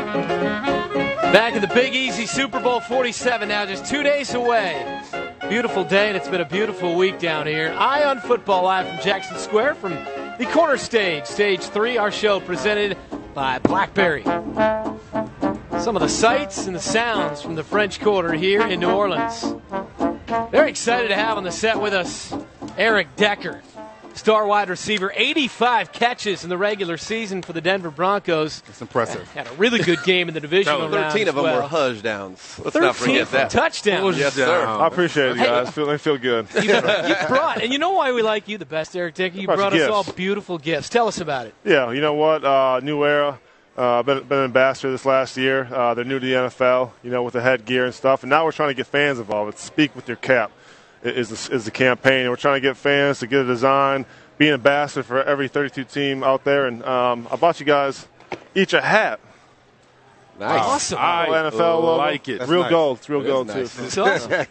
Back in the Big Easy Super Bowl 47 now, just 2 days away. Beautiful day, and it's been a beautiful week down here. Eye on Football live from Jackson Square from the corner stage, Stage 3, our show presented by BlackBerry. Some of the sights and the sounds from the French Quarter here in New Orleans. Very excited to have on the set with us Eric Decker, star wide receiver, 85 catches in the regular season for the Denver Broncos. That's impressive. Had a really good game in the divisional round. 13 of them were touchdowns. Let's not forget that. Touchdowns. Yes, sir. I appreciate it, guys. They feel good. You brought, and you know why we like you the best, Eric Decker? You brought us all beautiful gifts. Tell us about it. Yeah, you know what? New era. Been an ambassador this last year. They're new to the NFL, with the headgear and stuff. And now we're trying to get fans involved. It's Speak With Your Cap is the campaign. And we're trying to get fans to get a design, be an ambassador for every 32 team out there. And I bought you guys each a hat. Nice. Awesome. NFL logo. Like it. It's real gold. It's real gold, nice. too. It's awesome.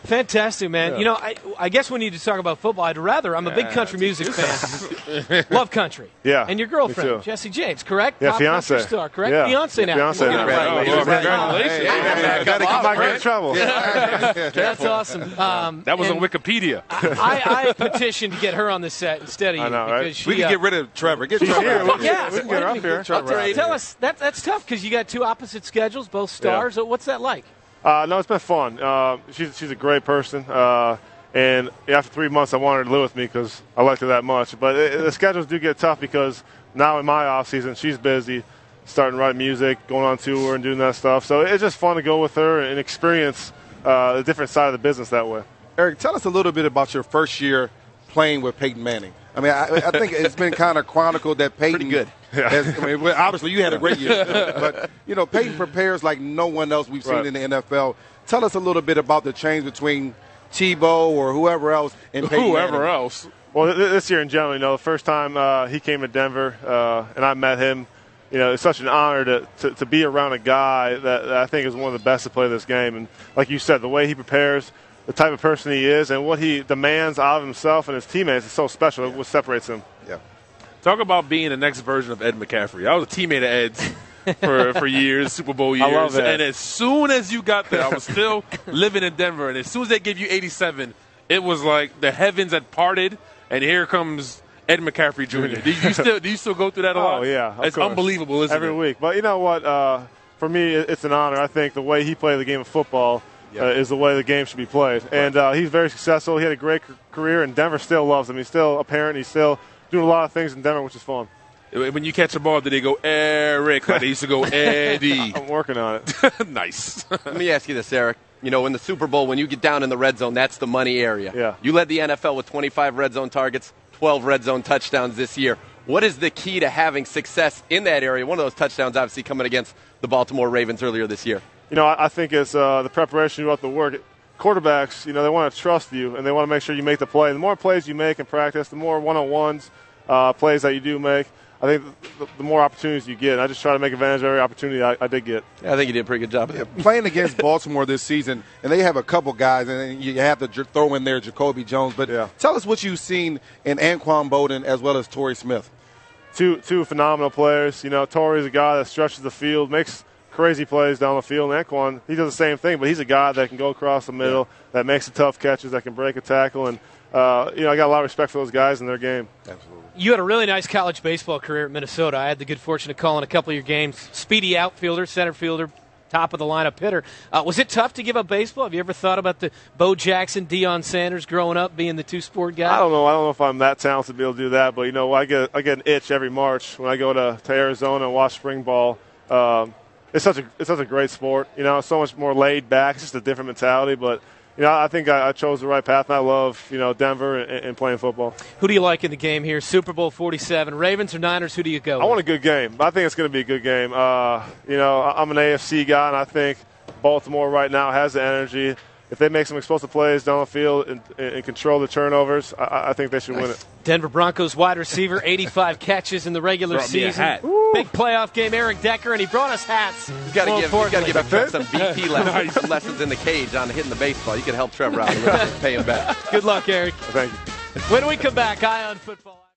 Fantastic, man. Yeah. I guess we need to talk about football. I'm a big country music fan. Love country. Yeah. And your Me girlfriend, too. Jessie James, correct? Yeah, Pop fiance. country star, correct? Yeah. Fiance now. Fiance now. Congratulations. Got to come back in trouble. That's awesome. That was on Wikipedia. I petitioned to get her on the set instead of you. I know, right? Because she, We can get rid of Trevor. Get She's Trevor. here. We Yeah. can get her up here. Tell us, that's tough because you got two opposite schedules, both stars. So what's that like? No, it's been fun. She's a great person. And after 3 months, I wanted her to live with me because I liked her that much. But the schedules do get tough because now in my off season, she's busy, starting to write music, going on tour, and doing that stuff. So it's just fun to go with her and experience a different side of the business that way. Eric, tell us a little bit about your first year playing with Peyton Manning. I mean, I think it's been kind of chronicled that Peyton. Pretty good. Obviously, you had a great year. But, Peyton prepares like no one else we've seen in the NFL. Tell us a little bit about the change between Tebow or whoever else and Peyton Manning. else. Well, this year in general, the first time he came to Denver and I met him, it's such an honor to be around a guy that I think is one of the best to play this game. And like you said, the way he prepares, the type of person he is, and what he demands out of himself and his teammates is so special. What separates him. Yeah. Talk about being the next version of Ed McCaffrey. I was a teammate of Ed's for years, Super Bowl years. I love Ed. And as soon as you got there, I was still living in Denver. And as soon as they gave you 87, it was like the heavens had parted, and here comes Ed McCaffrey Jr. Do you still go through that a lot? Oh, yeah. It's unbelievable, isn't it? Every week. But you know what? For me, it's an honor. I think the way he played the game of football is the way the game should be played. And he's very successful. He had a great career, and Denver still loves him. He's still a parent. He's still doing a lot of things in Denver, which is fun. When you catch a ball, do they go Eric? Like they used to go Eddie. I'm working on it. Nice. Let me ask you this, Eric. In the Super Bowl, when you get down in the red zone, that's the money area. Yeah. You led the NFL with 25 red zone targets, 12 red zone touchdowns this year. What is the key to having success in that area? One of those touchdowns obviously coming against the Baltimore Ravens earlier this year. I think it's the preparation about the work. Quarterbacks, they want to trust you, and they want to make sure you make the play. The more plays you make in practice, the more one-on-ones plays that you do make, I think the more opportunities you get. And I just try to make advantage of every opportunity I did get. Yeah, I think you did a pretty good job. Yeah, playing against Baltimore this season, and they have a couple guys, and you have to throw in there Jacoby Jones. But tell us what you've seen in Anquan Bolden as well as Torrey Smith. Two phenomenal players. Torrey's a guy that stretches the field, makes crazy plays down the field. And Anquan, he does the same thing, but he's a guy that can go across the middle, that makes the tough catches, that can break a tackle. And, I got a lot of respect for those guys in their game. Absolutely. You had a really nice college baseball career at Minnesota. I had the good fortune of calling a couple of your games. Speedy outfielder, center fielder, top of the lineup hitter. Was it tough to give up baseball? Have you ever thought about the Bo Jackson, Deion Sanders growing up being the two-sport guy? I don't know if I'm that talented to be able to do that, but I get an itch every March when I go to Arizona and watch spring ball. It's such a great sport. It's so much more laid back. It's just a different mentality, but. I think I chose the right path, and I love, Denver and playing football. Who do you like in the game here? Super Bowl 47. Ravens or Niners, who do you go with? I want a good game. I think it's going to be a good game. I'm an AFC guy, and I think Baltimore right now has the energy. If they make some explosive plays down the field and control the turnovers, I think they should win it. Denver Broncos wide receiver, 85 catches in the regular season. Big playoff game, Eric Decker, and he brought us hats. He's got to give Trevor some BP lessons in the cage on hitting the baseball. You can help Trevor out a little bit, pay him back. Good luck, Eric. Thank you. When we come back, Eye on Football.